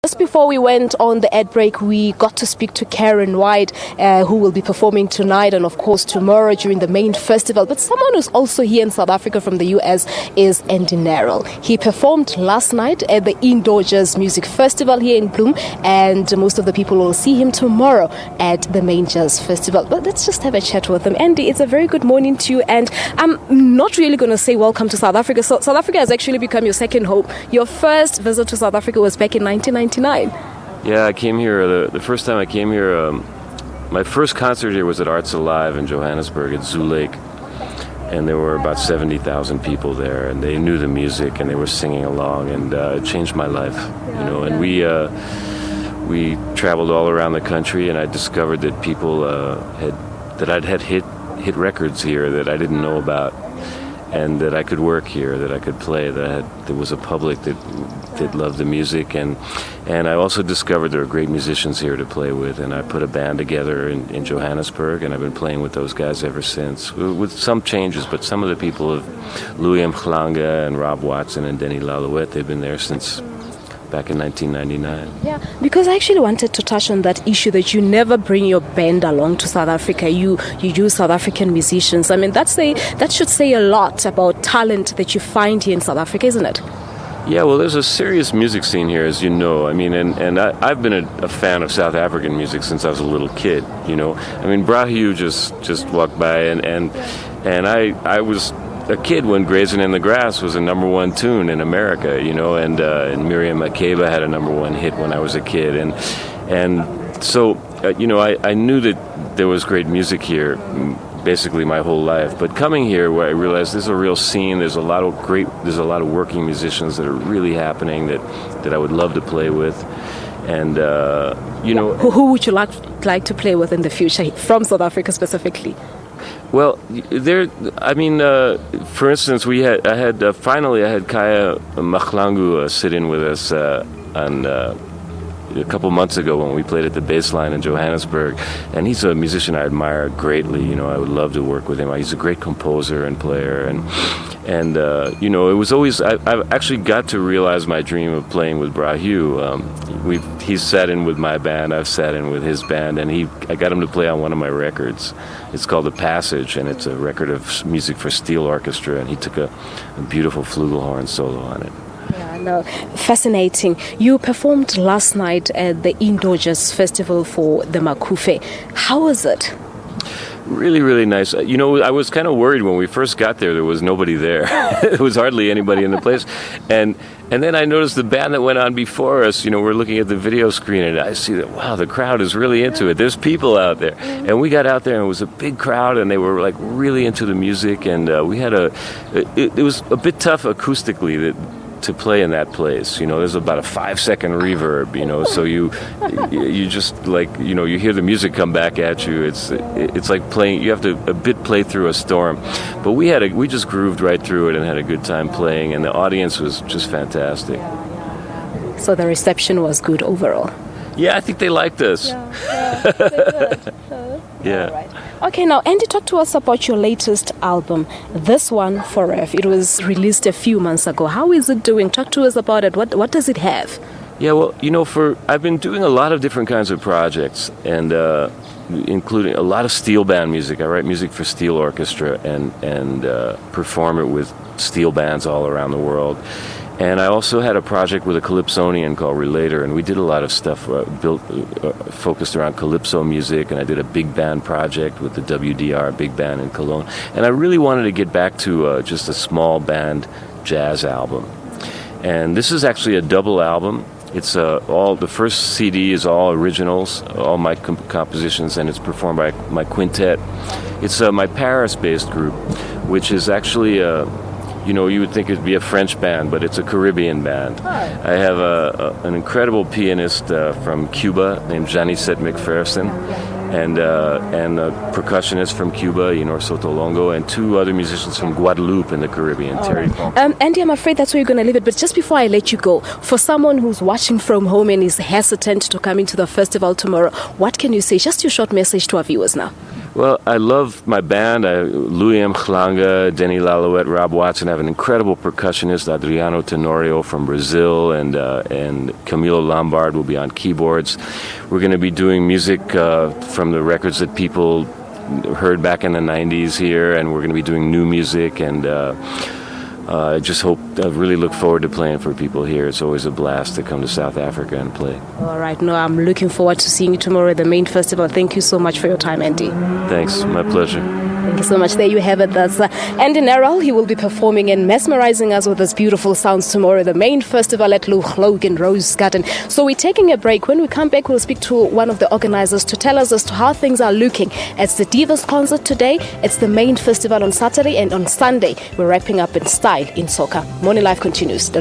just before we went on the ad break, we got to speak to Karen White, who will be performing tonight and, of course, tomorrow during the main festival. But someone who's also here in South Africa from the US is Andy Narell. He performed last night at the Indoor Jazz Music Festival here in Bloem, and most of the people will see him tomorrow at the main jazz festival. But let's just have a chat with him. Andy, it's a very good morning to you, and I'm not really going to say welcome to South Africa. So South Africa has actually become your second home. Your first visit to South Africa was back in 1999. Yeah, I came here, the first time I came here, my first concert here was at Arts Alive in Johannesburg at Zoo Lake. And there were about 70,000 people there, and they knew the music and they were singing along, and it changed my life, you know. And we traveled all around the country, and I discovered that people I'd had hit records here that I didn't know about, and that I could work here, that I could play, that there was a public that loved the music, and I also discovered there are great musicians here to play with, and I put a band together in Johannesburg, and I've been playing with those guys ever since, with some changes, but some of the people of Louis Mhlanga and Rob Watson and Denny Lalouette, they've been there since back in 1999. Yeah, because I actually wanted to touch on that issue that you never bring your band along to South Africa. You use South African musicians. I mean, that should say a lot about talent that you find here in South Africa, isn't it? Yeah, well, there's a serious music scene here, as you know. I mean, and I've been a fan of South African music since I was a little kid, you know. I mean, Brahiu just walked by, and I was a kid when Grazing in the Grass was a number one tune in America, you know, and Miriam Makeba had a number one hit when I was a kid, and so you know, I knew that there was great music here basically my whole life, but coming here where I realized there's a real scene, there's a lot of working musicians that are really happening that I would love to play with, and you know, who would you like to play with in the future from South Africa specifically? Well, I mean, for instance, I had Kaya Mahlangu sit in with us a couple months ago when we played at the Baseline in Johannesburg, and he's a musician I admire greatly. You know, I would love to work with him. He's a great composer and player, and you know, it was always I've actually got to realize my dream of playing with Brahiu. He's sat in with my band, I've sat in with his band, and I got him to play on one of my records. It's called The Passage, and it's a record of music for steel orchestra, and he took a beautiful flugelhorn solo on it. Yeah, no, fascinating. You performed last night at the Indoor Jazz Festival for the Macufe. How was it? Really, really nice. You know, I was kind of worried when we first got there. There was nobody there. There was hardly anybody in the place. And then I noticed the band that went on before us, you know, we're looking at the video screen, and I see that, wow, the crowd is really into it. There's people out there. And we got out there, and it was a big crowd, and they were, like, really into the music. And we had it was a bit tough acoustically to play in that place. You know, there's about a 5-second reverb, you know, so you just, like, you know, you hear the music come back at you. It's like playing, you have to a bit play through a storm. But we just grooved right through it and had a good time playing, and the audience was just fantastic. So the reception was good overall? Yeah, I think they liked us. Yeah, they did. Yeah. Right. Okay, now Andy, talk to us about your latest album, this one, Forever. It was released a few months ago. How is it doing? Talk to us about it. What does it have? Yeah, well, you know, I've been doing a lot of different kinds of projects, and including a lot of steel band music. I write music for steel orchestra and perform it with steel bands all around the world. And I also had a project with a calypsonian called Relator, and we did a lot of stuff focused around calypso music, and I did a big band project with the WDR Big Band in Cologne. And I really wanted to get back to just a small band jazz album. And this is actually a double album. It's the first CD is all originals, all my compositions, and it's performed by my quintet. It's my Paris-based group, which is actually you know, you would think it'd be a French band, but it's a Caribbean band. I have an incredible pianist from Cuba named Janicet McPherson, and a percussionist from Cuba, Inor Sotolongo, and 2 other musicians from Guadeloupe in the Caribbean, Terry Paul. Andy, I'm afraid that's where you're going to leave it, but just before I let you go, for someone who's watching from home and is hesitant to come into the festival tomorrow, what can you say? Just your short message to our viewers now. Well, I love my band. Louis M. Chlanga, Denny Lalouette, Rob Watson. I have an incredible percussionist, Adriano Tenorio from Brazil, and Camilo Lombard will be on keyboards. We're going to be doing music from the records that people heard back in the 90s here, and we're going to be doing new music, and I really look forward to playing for people here. It's always a blast to come to South Africa and play. All right. No, I'm looking forward to seeing you tomorrow at the main festival. Thank you so much for your time, Andy. Thanks. My pleasure. Thank you so much. There you have it. That's Andy Narell. He will be performing and mesmerizing us with his beautiful sounds tomorrow at the main festival at Logan Rose Garden. So we're taking a break. When we come back, we'll speak to one of the organizers to tell us as to how things are looking. It's the Divas concert today. It's the main festival on Saturday, and on Sunday, we're wrapping up in style in soca. Morning Live continues.